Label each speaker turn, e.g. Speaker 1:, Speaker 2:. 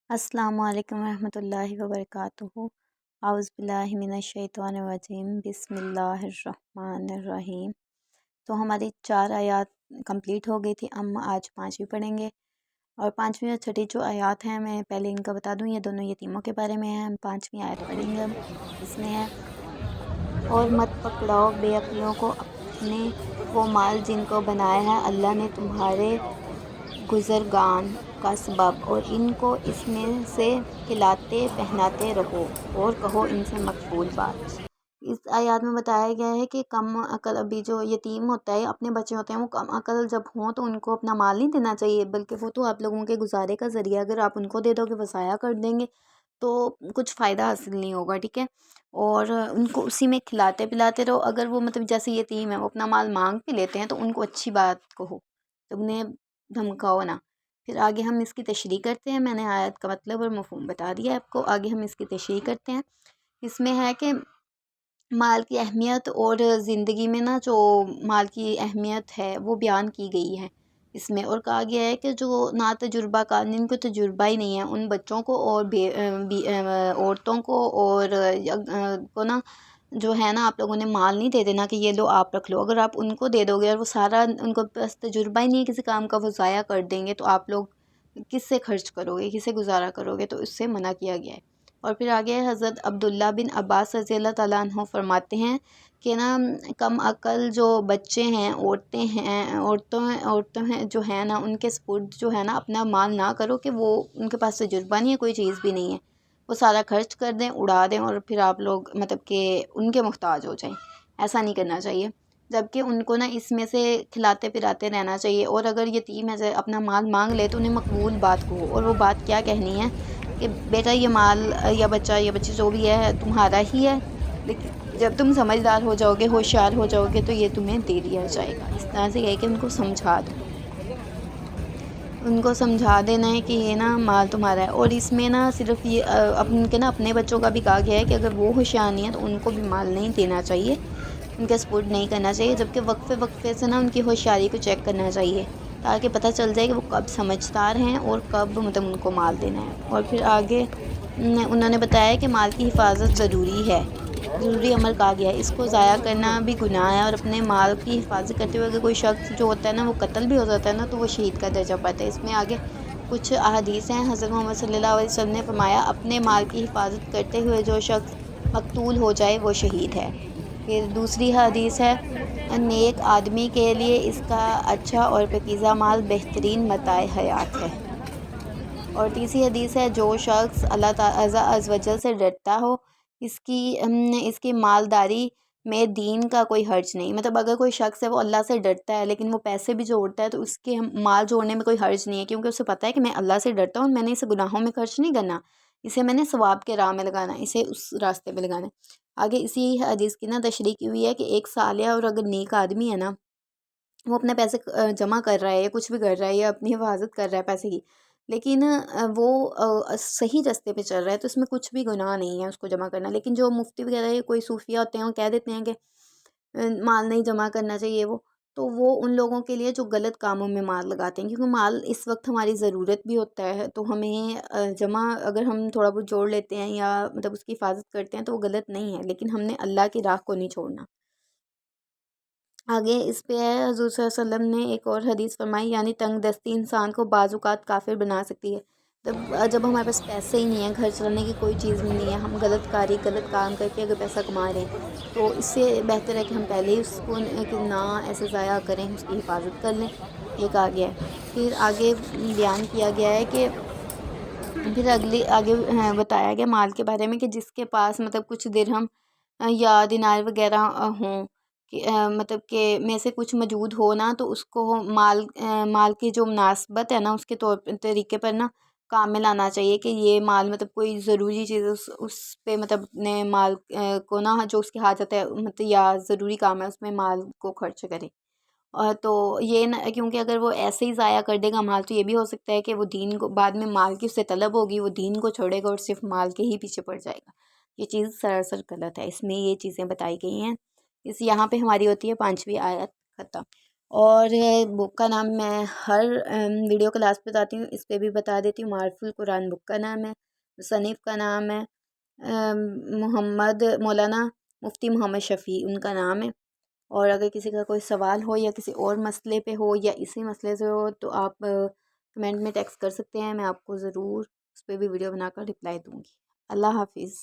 Speaker 1: السلام علیکم ورحمۃ اللہ وبرکاتہ۔ اعوذ باللہ من الشیطان الرجیم، بسم اللہ الرحمن الرحیم۔ تو ہماری 4 آیات کمپلیٹ ہو گئی تھی، ہم آج 5ویں پڑھیں گے، اور 5ویں اور چھٹی جو آیات ہیں میں پہلے ان کا بتا دوں، یہ دونوں یتیموں کے بارے میں ہیں۔ ہم 5ویں آیت پڑھیں گے اب۔ اس میں ہے، اور مت پکڑاؤ بے عقلوں کو اپنے وہ مال جن کو بنایا ہے اللہ نے تمہارے گزرگان کا سبب، اور ان کو اس میں سے کھلاتے پہناتے رہو اور کہو ان سے مقبول بات۔ اس آیات میں بتایا گیا ہے کہ کم عقل، ابھی جو یتیم ہوتا ہے، اپنے بچے ہوتے ہیں، وہ کم عقل جب ہوں تو ان کو اپنا مال نہیں دینا چاہیے، بلکہ وہ تو آپ لوگوں کے گزارے کا ذریعہ، اگر آپ ان کو دے دو گے وہ ضائع کر دیں گے تو کچھ فائدہ حاصل نہیں ہوگا، ٹھیک ہے۔ اور ان کو اسی میں کھلاتے پلاتے رہو۔ اگر وہ جیسے یتیم ہے، وہ اپنا مال مانگ بھی لیتے ہیں تو ان کو اچھی بات کہو، تو انہیں دھمکاؤ نہ۔ پھر آگے ہم اس کی تشریح کرتے ہیں۔ میں نے آیت کا مطلب اور مفہوم بتا دیا آپ کو، آگے ہم اس کی تشریح کرتے ہیں۔ اس میں ہے کہ مال کی اہمیت، اور زندگی میں نا جو مال کی اہمیت ہے وہ بیان کی گئی ہے اس میں، اور کہا گیا ہے کہ جو نا تجربہ کار، جن کو تجربہ ہی نہیں ہے، ان بچوں کو اور عورتوں کو اور کو نا جو ہے نا، آپ لوگوں نے مال نہیں دے دینا کہ یہ لو آپ رکھ لو۔ اگر آپ ان کو دے دو گے اور وہ سارا، ان کو بس تجربہ ہی نہیں ہے کسی کام کا، وہ ضائع کر دیں گے، تو آپ لوگ کس سے خرچ کرو گے، کس سے گزارا کرو گے؟ تو اس سے منع کیا گیا ہے۔ اور پھر آگے حضرت عبداللہ بن عباس رضی اللہ تعالیٰ عنہ فرماتے ہیں کہ نا، کم عقل جو بچے ہیں، عورتوں ہیں جو ہیں نا، ان کے سپرد جو ہے نا اپنا مال نہ کرو، کہ وہ ان کے پاس تجربہ نہیں ہے، کوئی چیز بھی نہیں ہے، وہ سارا خرچ کر دیں، اڑا دیں، اور پھر آپ لوگ کہ ان کے محتاج ہو جائیں۔ ایسا نہیں کرنا چاہیے، جبکہ ان کو نا اس میں سے کھلاتے پلاتے رہنا چاہیے۔ اور اگر یتیم ہے اپنا مال مانگ لے تو انہیں مقبول بات کہو، اور وہ بات کیا کہنی ہے کہ بیٹا یہ مال یا بچہ یا بچی جو بھی ہے تمہارا ہی ہے، لیکن جب تم سمجھدار ہو جاؤ گے، ہوشیار ہو جاؤ گے، تو یہ تمہیں دے دیا جائے گا۔ اس طرح سے کہہ کہ ان کو سمجھا دو، ان کو سمجھا دینا ہے کہ یہ نا مال تمہارا ہے۔ اور اس میں نا صرف یہ ان کے نا اپنے بچوں کا بھی کہا گیا ہے کہ اگر وہ ہوشیار نہیں ہے تو ان کو بھی مال نہیں دینا چاہیے، ان کے سپورٹ نہیں کرنا چاہیے، جبکہ وقفے وقفے سے نا ان کی ہوشیاری کو چیک کرنا چاہیے، تاکہ پتہ چل جائے کہ وہ کب سمجھدار ہیں اور کب ان کو مال دینا ہے۔ اور پھر آگے انہوں نے بتایا کہ مال کی حفاظت ضروری ہے، ضروری عمل کہا گیا ہے، اس کو ضائع کرنا بھی گناہ ہے، اور اپنے مال کی حفاظت کرتے ہوئے اگر کوئی شخص جو ہوتا ہے نا وہ قتل بھی ہو جاتا ہے نا، تو وہ شہید کا درجہ پاتا ہے۔ اس میں آگے کچھ احادیث ہیں۔ حضرت محمد صلی اللہ علیہ وسلم نے فرمایا، اپنے مال کی حفاظت کرتے ہوئے جو شخص مقتول ہو جائے وہ شہید ہے۔ پھر دوسری حدیث ہے، نیک آدمی کے لیے اس کا اچھا اور پاکیزہ مال بہترین متاع حیات ہے۔ اور تیسری حدیث ہے، جو شخص اللہ تعالیٰ عز و جل سے ڈرتا ہو، اس کی مالداری میں دین کا کوئی حرج نہیں۔ اگر کوئی شخص ہے وہ اللہ سے ڈرتا ہے لیکن وہ پیسے بھی جوڑتا ہے، تو اس کے مال جوڑنے میں کوئی حرج نہیں ہے، کیونکہ اسے پتہ ہے کہ میں اللہ سے ڈرتا ہوں، میں نے اسے گناہوں میں خرچ نہیں کرنا، اسے میں نے ثواب کے راہ میں لگانا، اسے اس راستے پہ لگانا ہے۔ آگے اسی حدیث کی نا تشریح کی ہوئی ہے کہ ایک صالح اور اگر نیک آدمی ہے نا، وہ اپنے پیسے جمع کر رہا ہے یا کچھ بھی کر رہا ہے یا اپنی حفاظت کر رہا ہے پیسے کی، لیکن وہ صحیح راستے پہ چل رہا ہے، تو اس میں کچھ بھی گناہ نہیں ہے اس کو جمع کرنا۔ لیکن جو مفتی وغیرہ یا کوئی صوفیہ ہوتے ہیں، وہ کہہ دیتے ہیں کہ مال نہیں جمع کرنا چاہیے، وہ ان لوگوں کے لیے جو غلط کاموں میں مال لگاتے ہیں، کیونکہ مال اس وقت ہماری ضرورت بھی ہوتا ہے، تو ہمیں جمع اگر ہم تھوڑا بہت جوڑ لیتے ہیں یا اس کی حفاظت کرتے ہیں تو وہ غلط نہیں ہے، لیکن ہم نے اللہ کی راہ کو نہیں چھوڑنا۔ آگے اس پہ ہے، حضور صلی اللہ علیہ وسلم نے ایک اور حدیث فرمائی، یعنی تنگ دستی انسان کو بعض اوقات کافر بنا سکتی ہے۔ جب ہمارے پاس پیسے ہی نہیں ہیں، گھر چلانے کی کوئی چیز بھی نہیں ہے، ہم غلط کام کر کے اگر پیسہ کما رہے ہیں، تو اس سے بہتر ہے کہ ہم پہلے ہی اس کو کہ نہ ایسے ضائع کریں، اس کی حفاظت کر لیں، یہ کہا گیا ہے۔ پھر آگے بیان کیا گیا ہے کہ پھر آگے بتایا گیا مال کے بارے میں کہ جس کے پاس کچھ درہم یا دینار وغیرہ ہوں، کہ میں سے کچھ موجود ہو نا، تو اس کو مال کی جو مناسبت ہے نا، اس کے طریقے پر نا کام میں لانا چاہیے، کہ یہ مال کوئی ضروری چیز اس پہ اپنے مال کو نا، جو اس کی حاجت ہے یا ضروری کام ہے، اس میں مال کو خرچ کرے۔ اور تو یہ نہ، کیونکہ اگر وہ ایسے ہی ضائع کر دے گا مال، تو یہ بھی ہو سکتا ہے کہ وہ دین کو بعد میں مال کی اس سے طلب ہوگی، وہ دین کو چھوڑے گا اور صرف مال کے ہی پیچھے پڑ جائے گا۔ یہ چیز سراسر غلط ہے، اس میں یہ چیزیں بتائی گئی ہیں۔ یہاں پہ ہماری ہوتی ہے 5ویں آیت ختم۔ اور بک کا نام میں ہر ویڈیو کے لاسٹ بتاتی ہوں، اس پہ بھی بتا دیتی ہوں۔ معارف القرآن بک کا نام ہے، مصنف کا نام ہے محمد مولانا مفتی محمد شفیع، ان کا نام ہے۔ اور اگر کسی کا کوئی سوال ہو یا کسی اور مسئلے پہ ہو یا اسی مسئلے سے ہو تو آپ کمنٹ میں ٹیکسٹ کر سکتے ہیں، میں آپ کو ضرور اس پہ بھی ویڈیو بنا کر رپلائی دوں گی۔ اللہ حافظ۔